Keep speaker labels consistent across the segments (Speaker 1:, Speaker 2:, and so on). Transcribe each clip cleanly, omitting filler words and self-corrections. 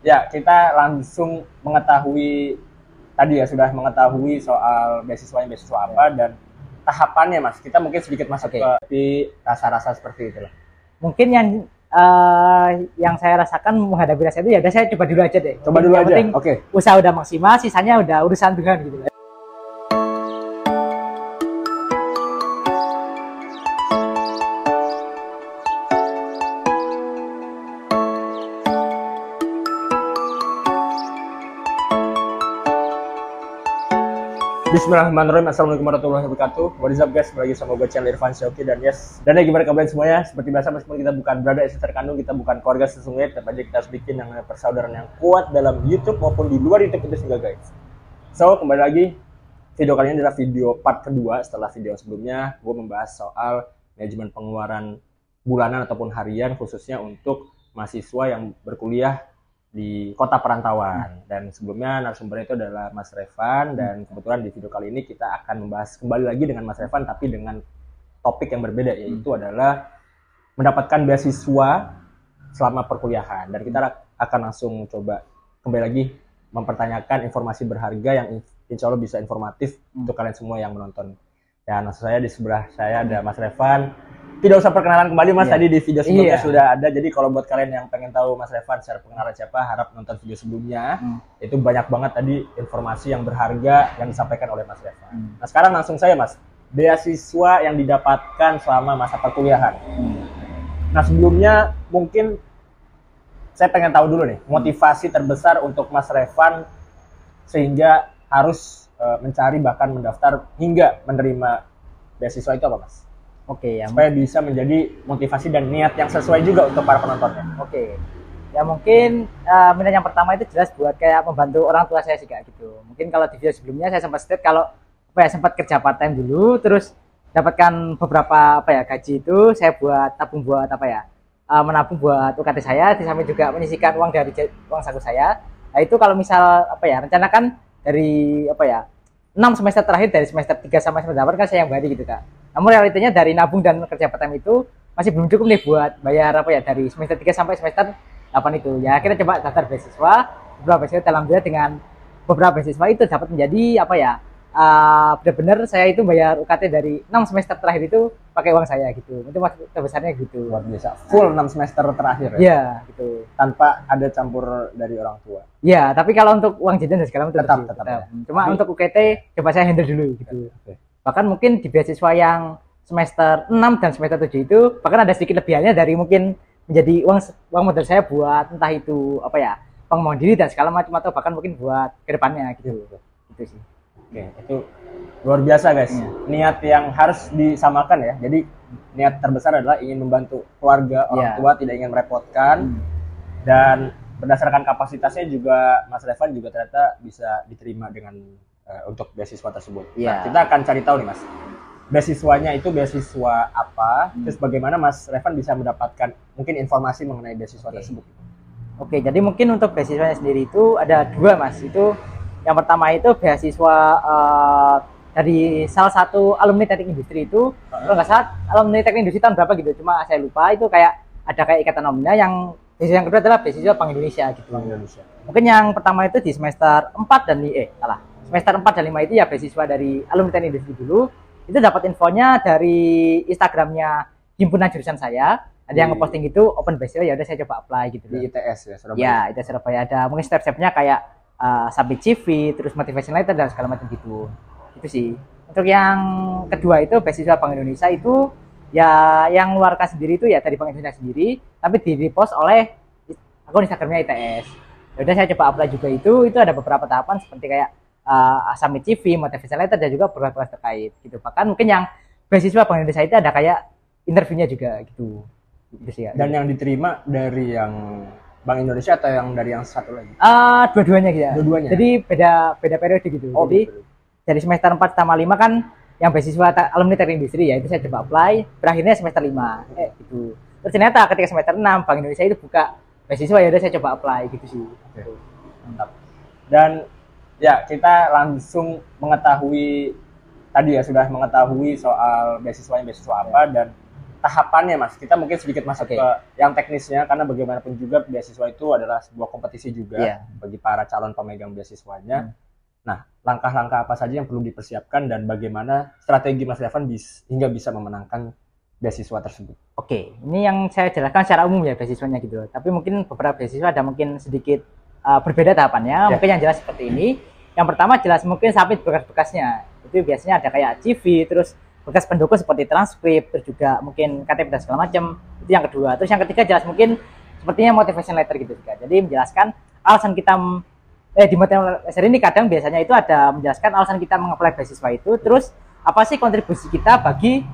Speaker 1: Ya, kita langsung mengetahui tadi ya, sudah mengetahui soal beasiswa apa dan tahapannya, Mas. Kita mungkin sedikit masuk ke rasa-rasa seperti itu lah.
Speaker 2: Mungkin yang saya rasakan menghadapi rasa itu ya udah saya coba dulu aja deh.
Speaker 1: Coba dulu aja.
Speaker 2: Oke. Usaha udah maksimal, sisanya udah urusan Tuhan gitu.
Speaker 1: Bismillahirrahmanirrahim. Assalamualaikum warahmatullahi wabarakatuh. What is up guys? Lagi sama gue channel Irfan Shoki dan yes. Dan gimana kabar semuanya? Seperti biasa meskipun kita bukan brother sister kandung, kita bukan keluarga sesungguhnya, tetap aja kita harus bikin yang persaudaraan yang kuat dalam YouTube maupun di luar YouTube itu juga guys. So, kembali lagi. Video kali ini adalah video part kedua setelah video sebelumnya gue membahas soal manajemen pengeluaran bulanan ataupun harian khususnya untuk mahasiswa yang berkuliah di kota perantauan. Dan sebelumnya narasumbernya itu adalah Mas Revan, dan kebetulan di video kali ini kita akan membahas kembali lagi dengan Mas Revan tapi dengan topik yang berbeda, yaitu adalah mendapatkan beasiswa selama perkuliahan. Dan kita akan langsung coba kembali lagi mempertanyakan informasi berharga yang insya Allah bisa informatif untuk kalian semua yang menonton. Dan maksud saya di sebelah saya ada Mas Revan. Tidak usah perkenalan kembali Mas, tadi di video sebelumnya sudah ada. Jadi kalau buat kalian yang pengen tahu Mas Revan secara pengenalan siapa, harap nonton video sebelumnya. Itu banyak banget tadi informasi yang berharga yang disampaikan oleh Mas Revan. Nah sekarang langsung saya Mas, beasiswa yang didapatkan selama masa perkuliahan. Nah sebelumnya mungkin saya pengen tahu dulu nih, motivasi terbesar untuk Mas Revan sehingga harus mencari bahkan mendaftar hingga menerima beasiswa itu apa Mas?
Speaker 2: Oke, ya.
Speaker 1: Supaya bisa menjadi motivasi dan niat yang sesuai juga untuk para penontonnya.
Speaker 2: Oke. Ya mungkin minat yang pertama itu jelas buat kayak membantu orang tua saya sih Kak gitu. Mungkin kalau di video sebelumnya saya sempat state kalau sempat kerja part time dulu, terus dapatkan beberapa gaji itu saya buat tabung buat menabung buat UKT saya, di samping juga menyisihkan uang dari uang saku saya. Nah itu kalau misal rencanakan dari 6 semester terakhir dari semester 3 sampai semester 8 kan saya yang bayar gitu Kak. Namun realitanya dari nabung dan kerja part time itu masih belum cukup nih buat bayar dari semester 3 sampai semester 8 itu. Ya kita coba daftar beasiswa, beberapa beasiswa dalam dia dengan beberapa beasiswa itu dapat menjadi benar-benar saya itu bayar UKT dari 6 semester terakhir itu pakai uang saya gitu. Itu maksud terbesarnya gitu.
Speaker 1: Luar biasa. Full 6 semester terakhir ya?
Speaker 2: Iya, gitu.
Speaker 1: Tanpa ada campur dari orang tua?
Speaker 2: Iya, tapi kalau untuk uang jajan dan segala macam tetap.
Speaker 1: Ya.
Speaker 2: Cuma untuk UKT coba saya handle dulu gitu. Bahkan mungkin di beasiswa yang semester 6 dan semester 7 itu bahkan ada sedikit lebihannya dari mungkin menjadi uang modal saya buat entah itu pengembangan diri dan segala macam atau bahkan mungkin buat kedepannya gitu. Gitu sih.
Speaker 1: Oke, itu luar biasa guys. Niat yang harus disamakan ya. Jadi niat terbesar adalah ingin membantu keluarga, orang tua, tidak ingin merepotkan. Dan berdasarkan kapasitasnya juga Mas Revan juga ternyata bisa diterima dengan untuk beasiswa tersebut. Nah, kita akan cari tahu nih Mas, beasiswanya itu beasiswa apa, terus bagaimana Mas Revan bisa mendapatkan mungkin informasi mengenai beasiswa tersebut.
Speaker 2: Oke, jadi mungkin untuk beasiswanya sendiri itu ada dua Mas. Itu yang pertama itu beasiswa dari salah satu alumni teknik industri itu, kalau nggak salah alumni teknik industri tahun berapa gitu, cuma saya lupa. Itu ada ikatan nominal. Yang beasiswa yang kedua adalah beasiswa Bank Indonesia gitu. Bank Indonesia. Mungkin yang pertama itu di semester 4 dan semester 4 dan 5 itu ya beasiswa dari alumni teknik industri dulu. Itu dapat infonya dari Instagramnya himpunan jurusan saya. Ada yang ngeposting itu open beasiswa, ya udah saya coba apply gitu.
Speaker 1: Di ITS ya, Surabaya.
Speaker 2: Ya, ITS Surabaya. Ada mungkin step-stepnya kayak submit CV, terus motivation letter dan segala macam gitu. Itu sih. Untuk yang kedua itu beasiswa Bank Indonesia itu ya yang mengeluarkan sendiri itu ya dari Bank Indonesia sendiri, tapi di repost oleh akun Instagramnya ITS. Ya udah saya coba apply juga itu ada beberapa tahapan seperti kayak submit CV, motivation letter dan juga beberapa terkait gitu. Bahkan mungkin yang beasiswa Bank Indonesia itu ada kayak interviewnya juga gitu. Gitu sih, ya.
Speaker 1: Dan yang diterima dari yang Bank Indonesia atau yang dari yang satu lagi?
Speaker 2: Dua-duanya gitu ya.
Speaker 1: Dua-duanya.
Speaker 2: Jadi beda periode gitu. Jadi dari semester 4 sama 5 kan yang beasiswa alumni teknik industri ya itu saya coba apply, berakhirnya semester 5 gitu. Terus ternyata ketika semester 6 Bank Indonesia itu buka beasiswa, ya udah saya coba apply gitu sih.
Speaker 1: Mantap. Dan ya kita langsung mengetahui tadi ya, sudah mengetahui soal beasiswa apa dan tahapannya Mas, kita mungkin sedikit masuk
Speaker 2: Oke.
Speaker 1: ke yang teknisnya, karena bagaimanapun juga beasiswa itu adalah sebuah kompetisi juga
Speaker 2: Iya.
Speaker 1: bagi para calon pemegang beasiswanya. Nah, langkah-langkah apa saja yang perlu dipersiapkan dan bagaimana strategi Mas Revan hingga bisa memenangkan beasiswa tersebut?
Speaker 2: Oke, ini yang saya jelaskan secara umum ya beasiswanya gitu. Tapi mungkin beberapa beasiswa ada mungkin sedikit berbeda tahapannya.
Speaker 1: Ya.
Speaker 2: Mungkin yang jelas seperti ini. Yang pertama jelas mungkin submit berkas-berkasnya. Itu biasanya ada kayak CV, terus berkas pendukung seperti transkrip, terus juga mungkin KTP dan segala macam. Itu yang kedua. Terus yang ketiga jelas mungkin sepertinya motivation letter gitu juga. Jadi menjelaskan alasan kita di motivation letter ini kadang biasanya itu ada menjelaskan alasan kita mengapply beasiswa itu, terus apa sih kontribusi kita bagi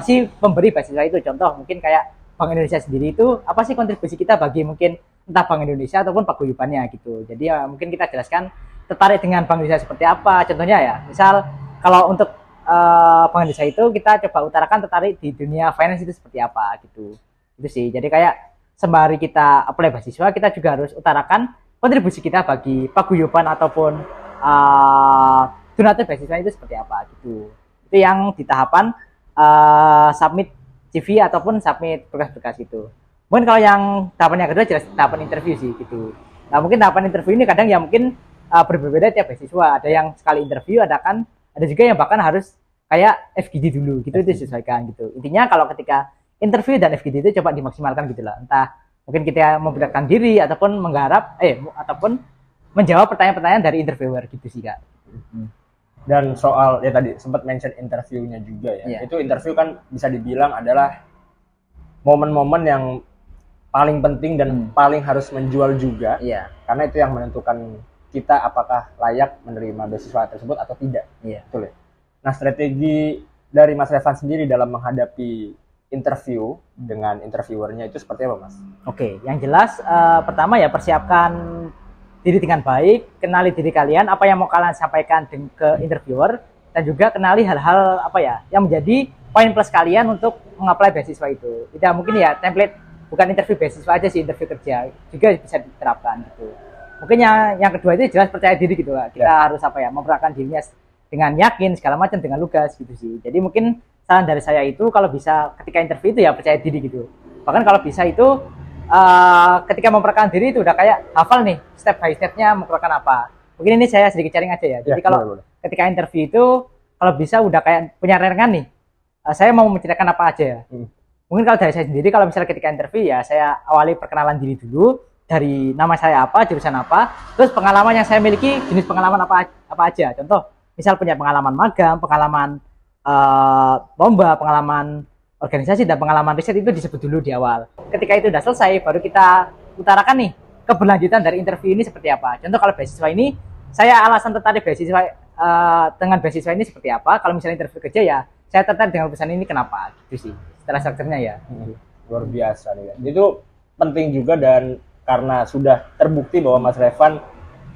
Speaker 2: si pemberi beasiswa itu. Contoh mungkin kayak Bank Indonesia sendiri itu apa sih kontribusi kita bagi mungkin entah Bank Indonesia ataupun paguyubannya gitu. Jadi mungkin kita jelaskan tertarik dengan Bank Indonesia seperti apa. Contohnya ya, misal kalau untuk Bank Indonesia itu kita coba utarakan tertarik di dunia finance itu seperti apa gitu. Itu sih. Jadi kayak sembari kita apply beasiswa, kita juga harus utarakan kontribusi kita bagi paguyuban ataupun donatur beasiswa itu seperti apa gitu. Itu yang di tahapan submit CV ataupun submit berkas-berkas itu. Mungkin kalau yang tahapan yang kedua jelas tahapan interview sih gitu. Nah mungkin tahapan interview ini kadang ya mungkin berbeda tiap beasiswa. Ada yang sekali interview, ada juga yang bahkan harus kayak FGD dulu gitu, itu disesuaikan gitu. Intinya kalau ketika interview dan FGD itu coba dimaksimalkan gitu lah. Entah mungkin kita memperlihatkan diri ataupun menggarap ataupun menjawab pertanyaan-pertanyaan dari interviewer gitu sih Kak.
Speaker 1: Dan soal ya tadi sempat mention interviewnya juga ya.
Speaker 2: Iya.
Speaker 1: Itu interview kan bisa dibilang adalah momen-momen yang paling penting dan paling harus menjual juga.
Speaker 2: Iya.
Speaker 1: Karena itu yang menentukan kita apakah layak menerima beasiswa tersebut atau tidak.
Speaker 2: Iya.
Speaker 1: Betul ya. Nah, strategi dari Mas Revan sendiri dalam menghadapi interview dengan interviewernya itu seperti apa, Mas?
Speaker 2: Oke, yang jelas pertama ya persiapkan diri dengan baik, kenali diri kalian, apa yang mau kalian sampaikan ke interviewer, dan juga kenali hal-hal apa ya yang menjadi poin plus kalian untuk mengapply beasiswa itu. Tidak mungkin ya template bukan interview beasiswa aja sih, interview kerja juga bisa diterapkan gitu. Mungkin yang kedua itu jelas percaya diri gitu lah. Kita harus apa ya memperkenalkan dirinya dengan yakin segala macam dengan lugas gitu sih. Jadi mungkin saran dari saya itu kalau bisa ketika interview itu ya percaya diri gitu. Bahkan kalau bisa itu ketika memperkenalkan diri itu udah kayak hafal nih step by stepnya memperkenalkan apa. Mungkin ini saya sedikit sharing aja ya. Jadi kalau ketika interview itu kalau bisa udah kayak punya rengan nih. Saya mau menceritakan apa aja ya. Mungkin kalau dari saya sendiri kalau misalnya ketika interview ya saya awali perkenalan diri dulu dari nama saya apa, jurusan apa, terus pengalaman yang saya miliki jenis pengalaman apa aja. Contoh misal punya pengalaman magang, pengalaman lomba, pengalaman organisasi dan pengalaman riset itu disebut dulu di awal. Ketika itu udah selesai baru kita utarakan nih keberlanjutan dari interview ini seperti apa. Contoh kalau beasiswa ini saya alasan tertarik beasiswa dengan beasiswa ini seperti apa. Kalau misalnya interview kerja ya saya tertarik dengan perusahaan ini kenapa gitu sih. Setelah strukturnya ya.
Speaker 1: Luar biasa nih ya. Itu penting juga dan karena sudah terbukti bahwa Mas Revan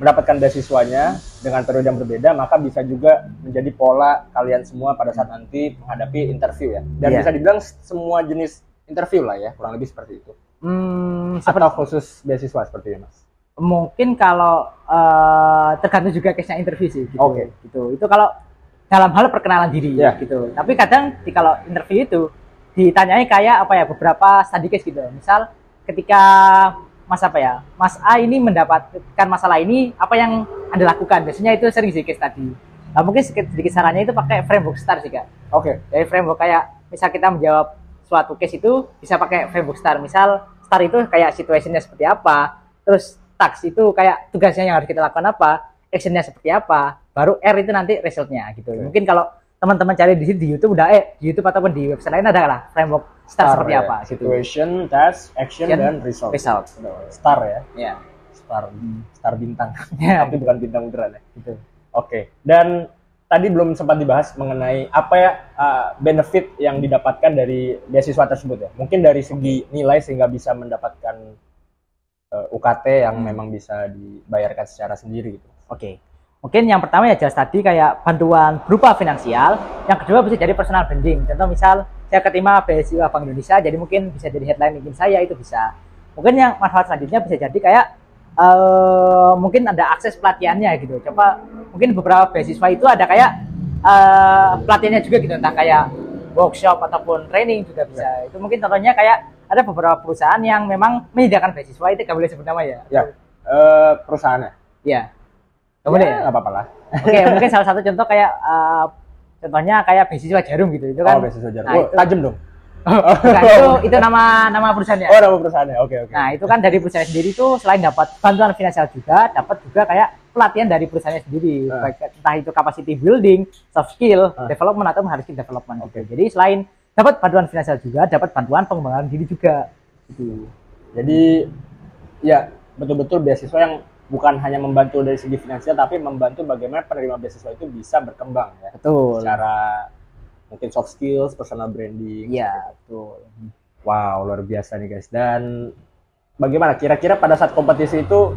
Speaker 1: mendapatkan beasiswanya dengan periode yang berbeda, maka bisa juga menjadi pola kalian semua pada saat nanti menghadapi interview ya. Dan bisa dibilang semua jenis interview lah ya, kurang lebih seperti itu. Atau khusus beasiswa seperti itu, Mas?
Speaker 2: Mungkin kalau tergantung juga case-nya interview sih gitu.
Speaker 1: Oke.
Speaker 2: Gitu. Itu kalau dalam hal perkenalan diri gitu. Tapi kadang kalau interview itu ditanyai kayak apa ya beberapa study case gitu. Misal ketika Mas A ini mendapatkan masalah ini, apa yang Anda lakukan? Biasanya itu sering sih case tadi. Nah, mungkin sedikit sarannya itu pakai framework STAR sih, Kak.
Speaker 1: Oke.
Speaker 2: Dari framework kayak misal kita menjawab suatu case itu bisa pakai framework STAR. Misal STAR itu kayak situationnya seperti apa, terus task itu kayak tugasnya yang harus kita lakukan apa, actionnya seperti apa, baru R itu nanti resultnya gitu. Mungkin kalau teman-teman cari di YouTube udah di YouTube ataupun di website lain ada lah framework STAR seperti apa gitu.
Speaker 1: Situation, task, action dan result. STAR ya.
Speaker 2: Iya.
Speaker 1: Star bintang. Tapi bukan bintang beneran ya. Gitu. Oke. Dan tadi belum sempat dibahas mengenai apa ya benefit yang didapatkan dari beasiswa tersebut ya. Mungkin dari segi nilai sehingga bisa mendapatkan UKT yang memang bisa dibayarkan secara sendiri gitu.
Speaker 2: Oke. Mungkin yang pertama ya jelas tadi kayak bantuan berupa finansial, yang kedua bisa jadi personal branding. Contoh misal saya keterima beasiswa Bank Indonesia, jadi mungkin bisa jadi headline LinkedIn saya itu bisa. Mungkin yang manfaat selanjutnya bisa jadi kayak mungkin ada akses pelatihannya gitu. Coba mungkin beberapa beasiswa itu ada kayak pelatihannya juga gitu, entah kayak workshop ataupun training juga bisa. Itu mungkin contohnya kayak ada beberapa perusahaan yang memang menyediakan beasiswa, itu nggak boleh sebut nama ya?
Speaker 1: Ya, perusahaannya.
Speaker 2: Iya. Nggak boleh ya?
Speaker 1: Nggak apa-apa lah.
Speaker 2: Oke, mungkin salah satu contoh kayak contohnya kayak beasiswa Jarum gitu, itu kan.
Speaker 1: Oh, beasiswa Jarum.
Speaker 2: Nah,
Speaker 1: Oh, tajam dong.
Speaker 2: Bukan, itu nama perusahaannya.
Speaker 1: Oh, nama perusahaannya. Oke.
Speaker 2: Nah, itu kan dari perusahaan sendiri itu selain dapat bantuan finansial juga, dapat juga kayak pelatihan dari perusahaannya sendiri. Baik, entah itu capacity building, soft skill, development atau hard skill development. Oke. Jadi selain dapat bantuan finansial juga, dapat bantuan pengembangan diri juga. Gitu.
Speaker 1: Jadi ya betul-betul beasiswa yang bukan hanya membantu dari segi finansial, tapi membantu bagaimana penerima beasiswa itu bisa berkembang ya.
Speaker 2: Betul.
Speaker 1: Secara mungkin soft skills, personal branding.
Speaker 2: Iya, betul.
Speaker 1: Wow, luar biasa nih guys. Dan bagaimana kira-kira pada saat kompetisi itu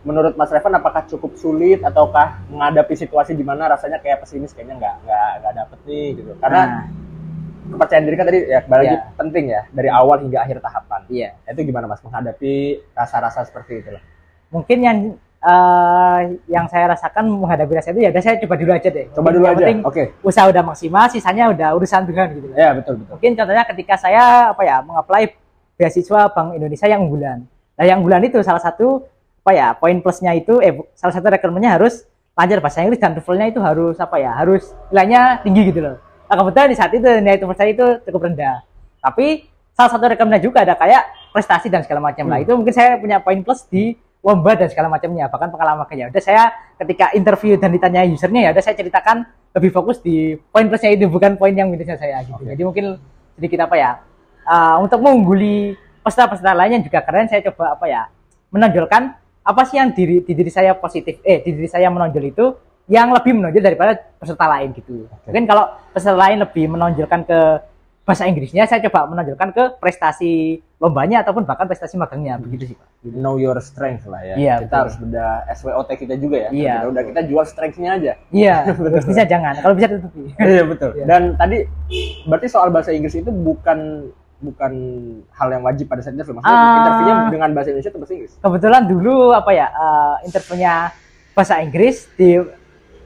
Speaker 1: menurut Mas Revan apakah cukup sulit ataukah menghadapi situasi di mana rasanya kayak pesimis, kayaknya nggak dapet nih gitu. Karena kepercayaan diri kan tadi ya lagi penting ya dari awal hingga akhir tahapan.
Speaker 2: Iya.
Speaker 1: Itu gimana Mas menghadapi rasa-rasa seperti itu lah?
Speaker 2: Mungkin yang saya rasakan menghadapi rasa itu ya udah saya coba dulu aja deh.
Speaker 1: Coba dulu aja.
Speaker 2: Oke. Usaha udah maksimal, sisanya udah urusan Tuhan gitu.
Speaker 1: Ya, betul.
Speaker 2: Mungkin contohnya ketika saya mengapply beasiswa Bank Indonesia yang unggulan. Nah, yang unggulan itu salah satu poin plusnya itu salah satu requirementnya harus lancar bahasa Inggris dan TOEFL-nya itu harus harus nilainya tinggi gitu loh. Nah, kebetulan di saat itu nilai TOEFL saya itu cukup rendah. Tapi salah satu requirementnya juga ada kayak prestasi dan segala macam. Nah, itu mungkin saya punya poin plus di lomba dan segala macamnya, bahkan pengalamannya. Udah saya ketika interview dan ditanya usernya ya udah saya ceritakan lebih fokus di poin plusnya itu, bukan poin yang minusnya saya gitu. Jadi mungkin sedikit untuk mengungguli peserta-peserta lainnya juga keren, saya coba menonjolkan apa sih yang di diri saya positif, di diri saya menonjol itu yang lebih menonjol daripada peserta lain gitu. Mungkin kalau peserta lain lebih menonjolkan ke bahasa Inggrisnya, saya coba menonjolkan ke prestasi lombanya ataupun bahkan prestasi magangnya, begitu sih Pak.
Speaker 1: Know your strength lah ya.
Speaker 2: Iya,
Speaker 1: kita harus beda SWOT kita juga ya.
Speaker 2: Iya.
Speaker 1: Udah kita jual strength-nya aja.
Speaker 2: Iya, bisa jangan. Kalau bisa tutupi.
Speaker 1: Iya betul. Iya. Dan tadi berarti soal bahasa Inggris itu bukan hal yang wajib pada saat interview. Maksudnya interviewnya dengan bahasa Indonesia atau bahasa Inggris? Kebetulan
Speaker 2: dulu interviewnya bahasa Inggris, di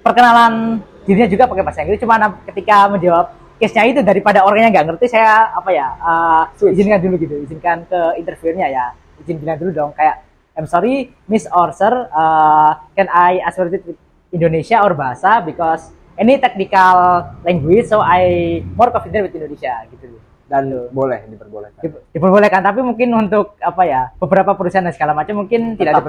Speaker 2: perkenalan dirinya juga pakai bahasa Inggris. Cuma ketika menjawab case-nya itu daripada orangnya nggak ngerti, saya izinkan dulu gitu, izinkan ke interviewernya ya, izin bilang dulu dong kayak I'm sorry Miss or Sir, can I associate with Indonesia or bahasa because any technical language, so I more confident with Indonesia gitu.
Speaker 1: Dan boleh diperbolehkan.
Speaker 2: Diperbolehkan, tapi mungkin untuk beberapa perusahaan dan segala macam mungkin
Speaker 1: tetap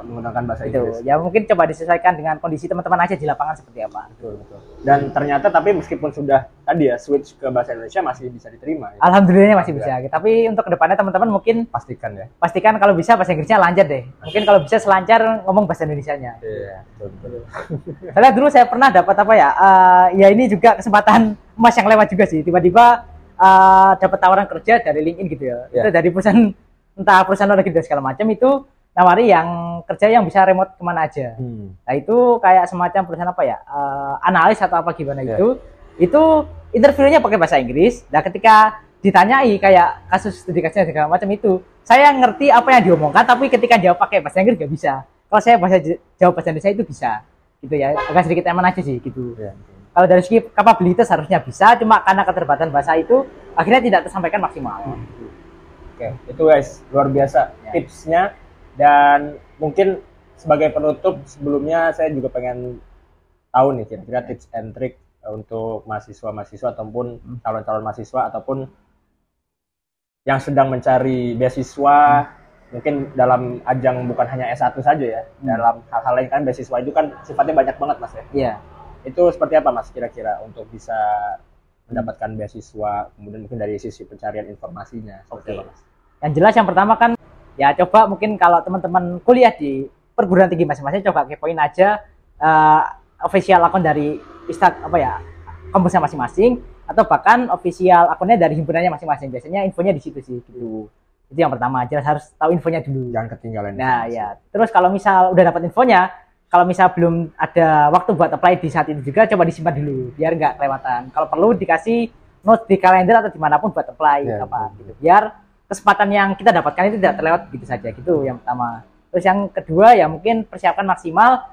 Speaker 1: menggunakan bahasa Inggris.
Speaker 2: Ya mungkin coba disesuaikan dengan kondisi teman-teman aja di lapangan seperti apa.
Speaker 1: Betul. Dan ternyata tapi meskipun sudah tadi ya switch ke bahasa Indonesia masih bisa diterima. Ya?
Speaker 2: Alhamdulillah masih bisa. Tapi untuk kedepannya teman-teman mungkin pastikan kalau bisa bahasa Inggrisnya lancar deh. Mungkin kalau bisa selancar ngomong bahasa Indonesianya.
Speaker 1: Iya, betul.
Speaker 2: Karena dulu saya pernah dapat ya ini juga kesempatan emas yang lewat juga sih. Tiba-tiba dapat tawaran kerja dari LinkedIn gitu ya. Itu dari perusahaan, entah perusahaan luar negeri dan segala macam, itu nawari yang kerja yang bisa remote kemana aja. Nah itu kayak semacam perusahaan analis atau apa gimana itu interviewnya pakai bahasa Inggris. Nah ketika ditanyai kayak kasus studi kasusnya segala macam itu, saya ngerti apa yang diomongkan, tapi ketika jawab pakai bahasa Inggris nggak bisa. Kalau saya jawab bahasa Indonesia itu bisa gitu ya, agak sedikit eman aja sih gitu. Kalau dari segi kapabilitas harusnya bisa, cuma karena keterbatasan bahasa itu akhirnya tidak tersampaikan maksimal.
Speaker 1: Oke, itu guys luar biasa tipsnya. Dan mungkin sebagai penutup sebelumnya saya juga pengen tahu nih kira-kira tips and trick untuk mahasiswa ataupun calon-calon mahasiswa ataupun yang sedang mencari beasiswa, mungkin dalam ajang bukan hanya S1 saja ya, dalam hal-hal lain kan beasiswa itu kan sifatnya banyak banget Mas ya.
Speaker 2: Iya.
Speaker 1: Itu seperti apa Mas kira-kira untuk bisa mendapatkan beasiswa, kemudian mungkin dari sisi pencarian informasinya seperti apa Mas?
Speaker 2: Yang jelas yang pertama kan ya coba mungkin kalau teman-teman kuliah di perguruan tinggi masing-masing coba kepoin aja official akun dari kampusnya masing-masing, atau bahkan official akunnya dari himpunannya masing-masing. Biasanya infonya di situ sih gitu. Itu yang pertama, jelas harus tahu infonya dulu.
Speaker 1: Jangan ketinggalan.
Speaker 2: Nah ya, terus kalau misal udah dapat infonya, kalau misal belum ada waktu buat apply di saat itu juga, coba disimpan dulu biar nggak kelewatan. Kalau perlu dikasih note di kalender atau dimanapun buat apply gitu. Biar kesempatan yang kita dapatkan itu tidak terlewat begitu saja gitu. Yang pertama. Terus yang kedua ya mungkin persiapkan maksimal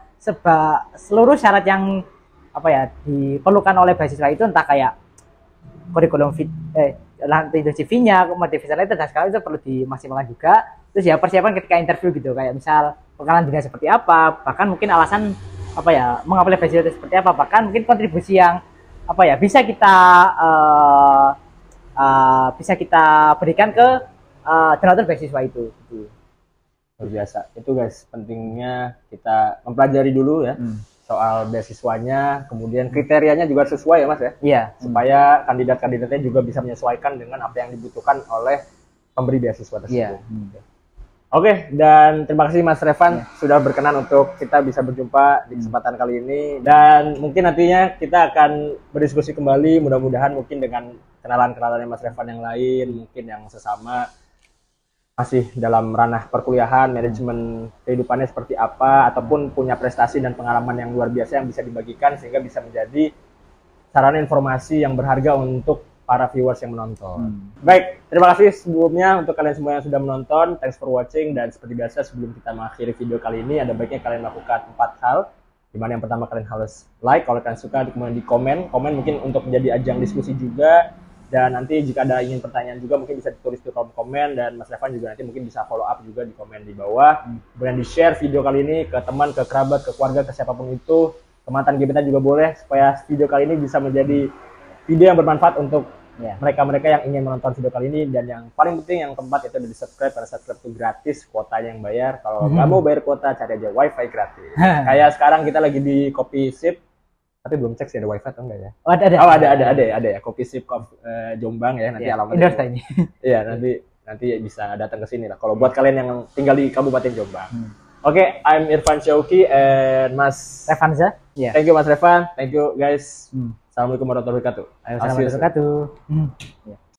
Speaker 2: seluruh syarat yang diperlukan oleh beasiswa itu, entah kayak kurikulum nanti itu CV-nya, motivasi letter dan segala itu perlu dimaksimalkan juga. Terus ya persiapan ketika interview gitu, kayak misal pengalaman dunia seperti apa, bahkan mungkin alasan apa ya mengapply bachelor seperti apa, bahkan mungkin kontribusi yang apa ya bisa kita berikan ke donatur beasiswa itu.
Speaker 1: Luar biasa. Itu guys, pentingnya kita mempelajari dulu ya soal beasiswanya, kemudian kriterianya juga sesuai ya Mas ya.
Speaker 2: Iya.
Speaker 1: Supaya kandidat-kandidatnya juga bisa menyesuaikan dengan apa yang dibutuhkan oleh pemberi beasiswa tersebut.
Speaker 2: Iya.
Speaker 1: Oke, dan terima kasih Mas Revan sudah berkenan untuk kita bisa berjumpa di kesempatan kali ini. Dan mungkin nantinya kita akan berdiskusi kembali, mudah-mudahan mungkin dengan kenalan-kenalannya Mas Revan yang lain, mungkin yang sesama masih dalam ranah perkuliahan, manajemen kehidupannya seperti apa, ataupun punya prestasi dan pengalaman yang luar biasa yang bisa dibagikan sehingga bisa menjadi sarana informasi yang berharga untuk para viewers yang menonton. Baik, terima kasih sebelumnya untuk kalian semua yang sudah menonton. Thanks for watching, dan seperti biasa sebelum kita mengakhiri video kali ini, ada baiknya kalian melakukan 4 hal. Dimana yang pertama kalian harus like kalau kalian suka, kemudian di komen mungkin untuk menjadi ajang diskusi juga. Dan nanti jika ada ingin pertanyaan juga mungkin bisa ditulis di kolom komen, dan Mas Revan juga nanti mungkin bisa follow up juga di komen di bawah. Kemudian di share video kali ini ke teman, ke kerabat, ke keluarga, ke siapapun itu, ke mantan gebetan juga boleh, supaya video kali ini bisa menjadi video yang bermanfaat untuk mereka-mereka yang ingin menonton video kali ini. Dan yang paling penting yang keempat itu ada di subscribe, karena subscribe itu gratis, kuotanya yang bayar. Kalau nggak mau bayar kuota, cari aja wifi gratis. Kayak sekarang kita lagi di Kopi Sip, tapi belum cek sih ada wifi atau enggak ya.
Speaker 2: Oh, ada
Speaker 1: ya Kopi Sip Jombang ya, nanti alamatnya.
Speaker 2: Indonesia ini.
Speaker 1: Iya, nanti bisa datang ke sini lah kalau buat kalian yang tinggal di Kabupaten Jombang. Oke, I'm Irfan Syauqi and Mas
Speaker 2: Revanza.
Speaker 1: Thank you Mas Revan, thank you guys. Assalamualaikum warahmatullahi wabarakatuh.
Speaker 2: Assalamualaikum warahmatullahi wabarakatuh.